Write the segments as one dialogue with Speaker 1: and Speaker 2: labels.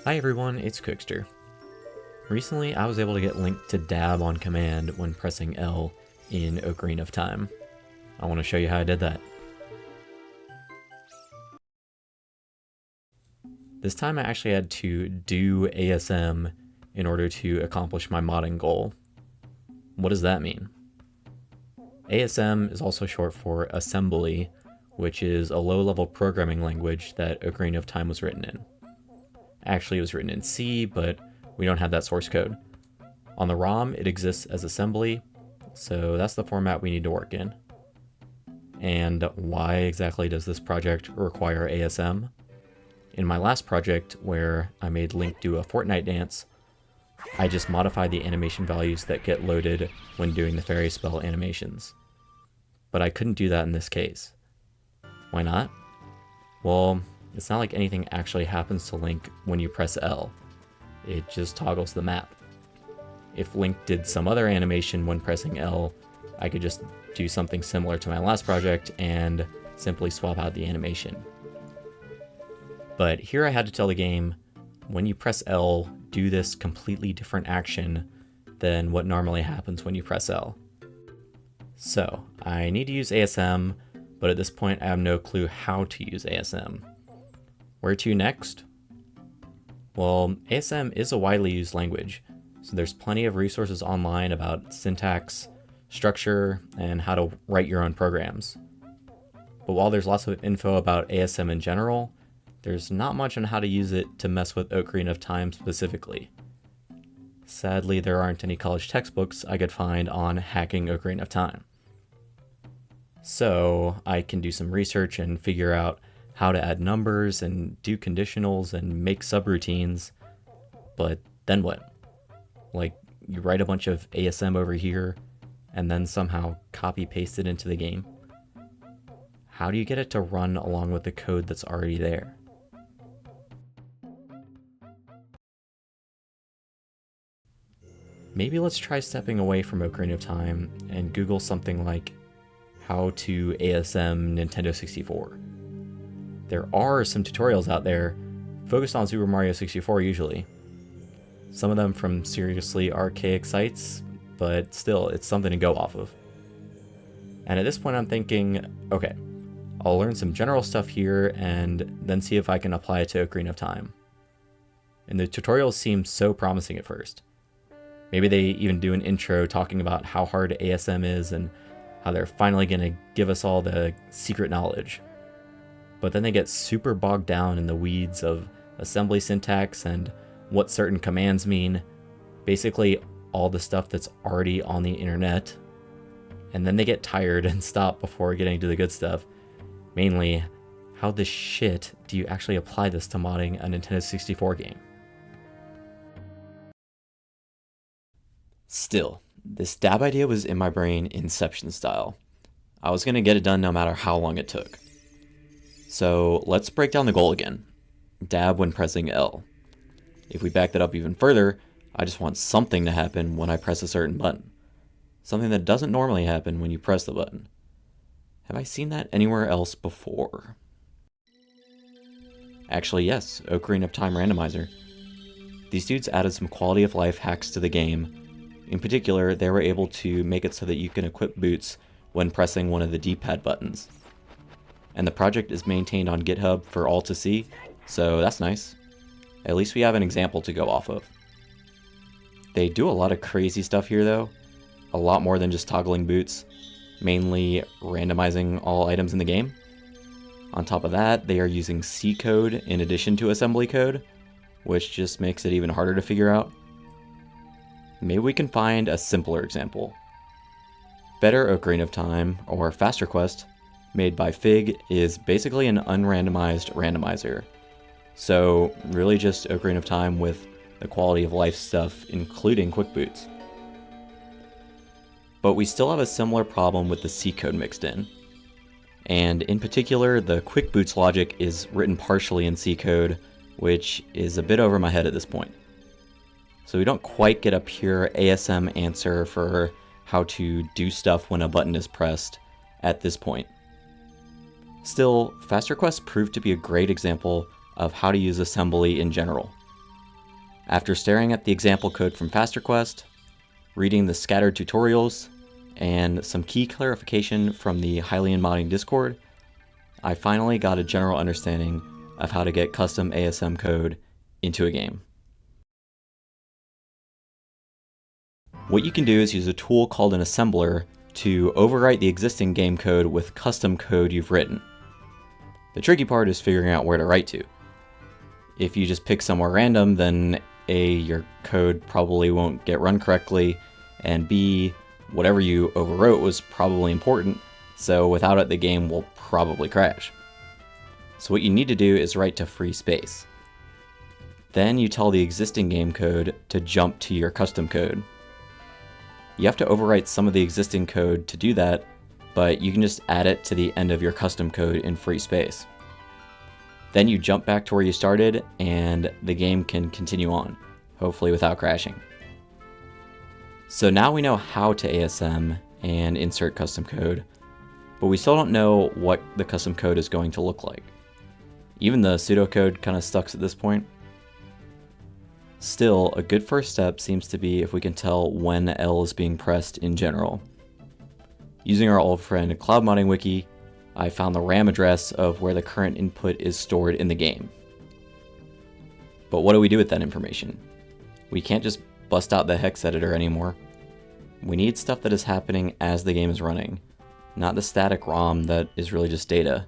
Speaker 1: Hi everyone, it's Cookster. Recently I was able to get Link to dab on command when pressing L in Ocarina of Time. I want to show you how I did that. This time I actually had to do ASM in order to accomplish my modding goal. What does that mean? ASM is also short for assembly, which is a low-level programming language that Ocarina of Time was written in. Actually, it was written in C, but we don't have that source code. On the ROM, it exists as assembly, so that's the format we need to work in. And why exactly does this project require ASM? In my last project, where I made Link do a Fortnite dance, I just modified the animation values that get loaded when doing the fairy spell animations. But I couldn't do that in this case. Why not? Well, it's not like anything actually happens to Link when you press L. It just toggles the map. If Link did some other animation when pressing L, I could just do something similar to my last project and simply swap out the animation. But here I had to tell the game, when you press L, do this completely different action than what normally happens when you press L. So, I need to use ASM, but at this point I have no clue how to use ASM. Where to next? Well, ASM is a widely used language, so there's plenty of resources online about syntax, structure, and how to write your own programs. But while there's lots of info about ASM in general, there's not much on how to use it to mess with Ocarina of Time specifically. Sadly, there aren't any college textbooks I could find on hacking Ocarina of Time. So I can do some research and figure out how to add numbers and do conditionals and make subroutines, but then what? Like, you write a bunch of ASM over here and then somehow copy paste it into the game? How do you get it to run along with the code that's already there? Maybe let's try stepping away from Ocarina of Time and Google something like how to ASM Nintendo 64. There are some tutorials out there focused on Super Mario 64 usually. Some of them from seriously archaic sites, but still, it's something to go off of. And at this point I'm thinking, okay, I'll learn some general stuff here and then see if I can apply it to Ocarina of Time. And the tutorials seem so promising at first. Maybe they even do an intro talking about how hard ASM is and how they're finally going to give us all the secret knowledge. But then they get super bogged down in the weeds of assembly syntax and what certain commands mean, basically all the stuff that's already on the internet. And then they get tired and stop before getting to the good stuff. Mainly, how the shit do you actually apply this to modding a Nintendo 64 game? Still, this dab idea was in my brain Inception style. I was going to get it done no matter how long it took. So let's break down the goal again. Dab when pressing L. If we back that up even further, I just want something to happen when I press a certain button. Something that doesn't normally happen when you press the button. Have I seen that anywhere else before? Actually, yes, Ocarina of Time Randomizer. These dudes added some quality of life hacks to the game. In particular, they were able to make it so that you can equip boots when pressing one of the D-pad buttons. And the project is maintained on GitHub for all to see, so that's nice. At least we have an example to go off of. They do a lot of crazy stuff here though, a lot more than just toggling boots, mainly randomizing all items in the game. On top of that, they are using C code in addition to assembly code, which just makes it even harder to figure out. Maybe we can find a simpler example. Better Ocarina of Time, or Faster Quest, made by Fig, is basically an unrandomized randomizer. So really just Ocarina of Time with the quality of life stuff, including quick boots. But we still have a similar problem with the C code mixed in. And in particular, the quick boots logic is written partially in C code, which is a bit over my head at this point. So we don't quite get a pure ASM answer for how to do stuff when a button is pressed at this point. Still, Faster Quest proved to be a great example of how to use assembly in general. After staring at the example code from FasterQuest, reading the scattered tutorials, and some key clarification from the Hylian Modding Discord, I finally got a general understanding of how to get custom ASM code into a game. What you can do is use a tool called an assembler to overwrite the existing game code with custom code you've written. The tricky part is figuring out where to write to. If you just pick somewhere random, then A, your code probably won't get run correctly, and B, whatever you overwrote was probably important, so without it the game will probably crash. So what you need to do is write to free space. Then you tell the existing game code to jump to your custom code. You have to overwrite some of the existing code to do that, but you can just add it to the end of your custom code in free space. Then you jump back to where you started and the game can continue on, hopefully without crashing. So now we know how to ASM and insert custom code, but we still don't know what the custom code is going to look like. Even the pseudocode kind of sucks at this point. Still, a good first step seems to be if we can tell when L is being pressed in general. Using our old friend Cloud Modding Wiki, I found the RAM address of where the current input is stored in the game. But what do we do with that information? We can't just bust out the hex editor anymore. We need stuff that is happening as the game is running, not the static ROM that is really just data.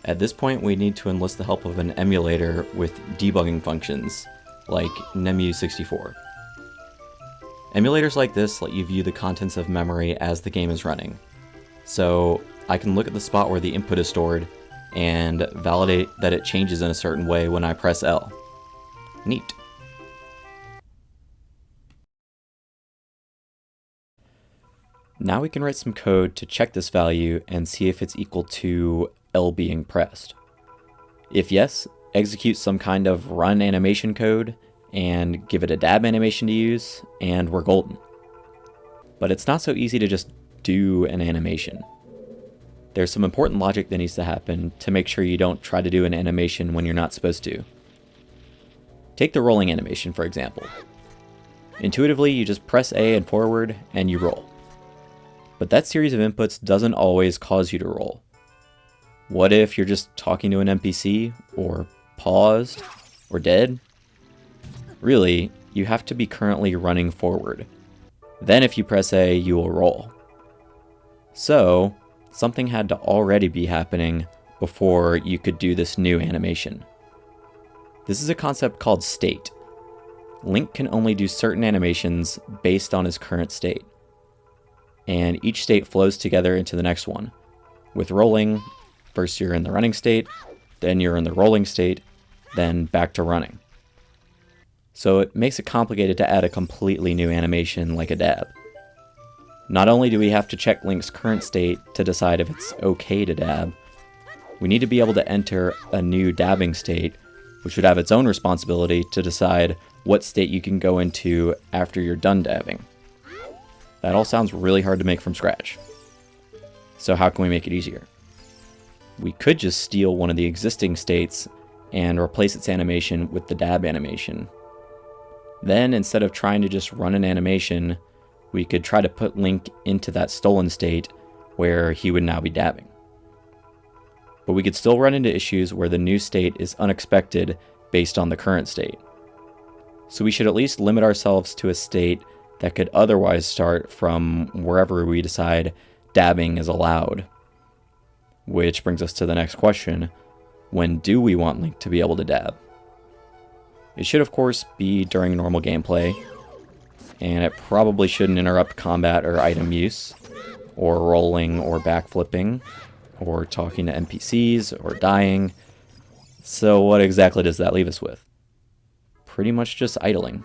Speaker 1: At this point, we need to enlist the help of an emulator with debugging functions, like Nemu64. Emulators like this let you view the contents of memory as the game is running. So I can look at the spot where the input is stored and validate that it changes in a certain way when I press L. Neat. Now we can write some code to check this value and see if it's equal to L being pressed. If yes, execute some kind of run animation code and give it a dab animation to use, and we're golden. But it's not so easy to just do an animation. There's some important logic that needs to happen to make sure you don't try to do an animation when you're not supposed to. Take the rolling animation, for example. Intuitively, you just press A and forward, and you roll. But that series of inputs doesn't always cause you to roll. What if you're just talking to an NPC, or paused, or dead? Really, you have to be currently running forward. Then if you press A, you will roll. So, something had to already be happening before you could do this new animation. This is a concept called state. Link can only do certain animations based on his current state. And each state flows together into the next one. With rolling, first you're in the running state, then you're in the rolling state, then back to running. So it makes it complicated to add a completely new animation like a dab. Not only do we have to check Link's current state to decide if it's okay to dab, we need to be able to enter a new dabbing state, which would have its own responsibility to decide what state you can go into after you're done dabbing. That all sounds really hard to make from scratch. So how can we make it easier? We could just steal one of the existing states and replace its animation with the dab animation. Then, instead of trying to just run an animation, we could try to put Link into that stolen state where he would now be dabbing. But we could still run into issues where the new state is unexpected based on the current state. So we should at least limit ourselves to a state that could otherwise start from wherever we decide dabbing is allowed. Which brings us to the next question: when do we want Link to be able to dab? It should of course be during normal gameplay, and it probably shouldn't interrupt combat or item use, or rolling or backflipping, or talking to NPCs, or dying. So what exactly does that leave us with? Pretty much just idling.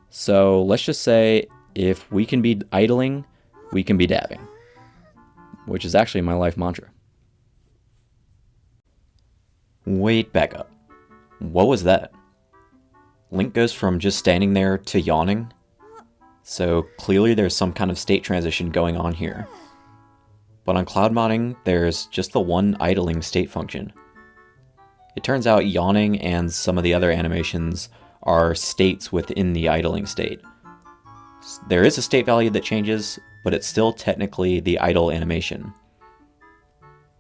Speaker 1: So let's just say if we can be idling, we can be dabbing, which is actually my life mantra. Wait, back up. What was that? Link goes from just standing there to yawning. So clearly there's some kind of state transition going on here. But on cloud modding, there's just the one idling state function. It turns out yawning and some of the other animations are states within the idling state. There is a state value that changes, but it's still technically the idle animation.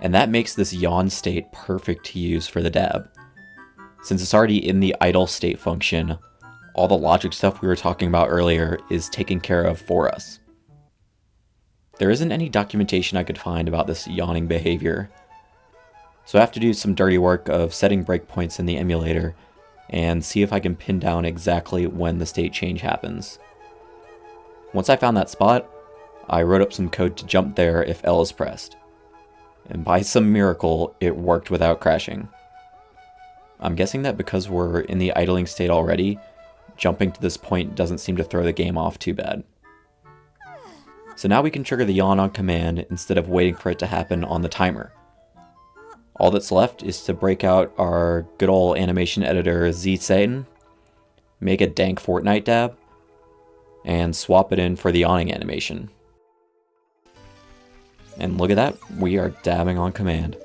Speaker 1: And that makes this yawn state perfect to use for the dab. Since it's already in the idle state function, all the logic stuff we were talking about earlier is taken care of for us. There isn't any documentation I could find about this yawning behavior, so I have to do some dirty work of setting breakpoints in the emulator and see if I can pin down exactly when the state change happens. Once I found that spot, I wrote up some code to jump there if L is pressed. And by some miracle, it worked without crashing. I'm guessing that because we're in the idling state already, jumping to this point doesn't seem to throw the game off too bad. So now we can trigger the yawn on command instead of waiting for it to happen on the timer. All that's left is to break out our good old animation editor Z Satan, make a dank Fortnite dab, and swap it in for the yawning animation. And look at that, we are dabbing on command.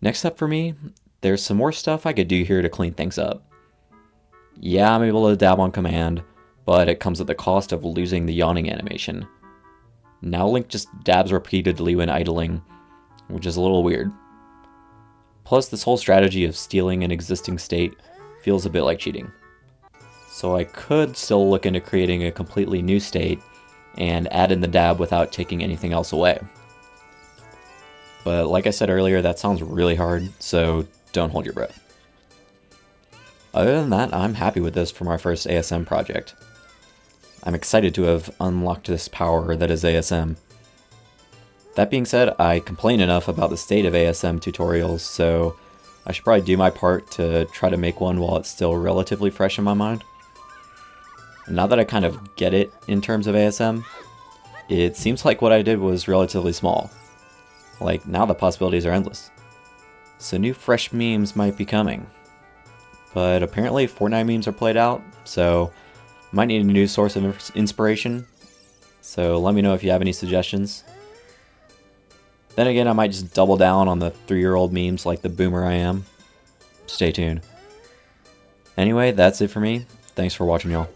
Speaker 1: Next up for me, there's some more stuff I could do here to clean things up. Yeah, I'm able to dab on command, but it comes at the cost of losing the yawning animation. Now Link just dabs repeatedly when idling, which is a little weird. Plus, this whole strategy of stealing an existing state feels a bit like cheating. So I could still look into creating a completely new state and add in the dab without taking anything else away. But like I said earlier, that sounds really hard, so don't hold your breath. Other than that, I'm happy with this for my first ASM project. I'm excited to have unlocked this power that is ASM. That being said, I complain enough about the state of ASM tutorials, so I should probably do my part to try to make one while it's still relatively fresh in my mind. Now that I kind of get it in terms of ASM, it seems like what I did was relatively small. Like, now the possibilities are endless. So new fresh memes might be coming. But apparently Fortnite memes are played out, so might need a new source of inspiration. So let me know if you have any suggestions. Then again, I might just double down on the 3-year-old memes like the boomer I am. Stay tuned. Anyway, that's it for me. Thanks for watching, y'all.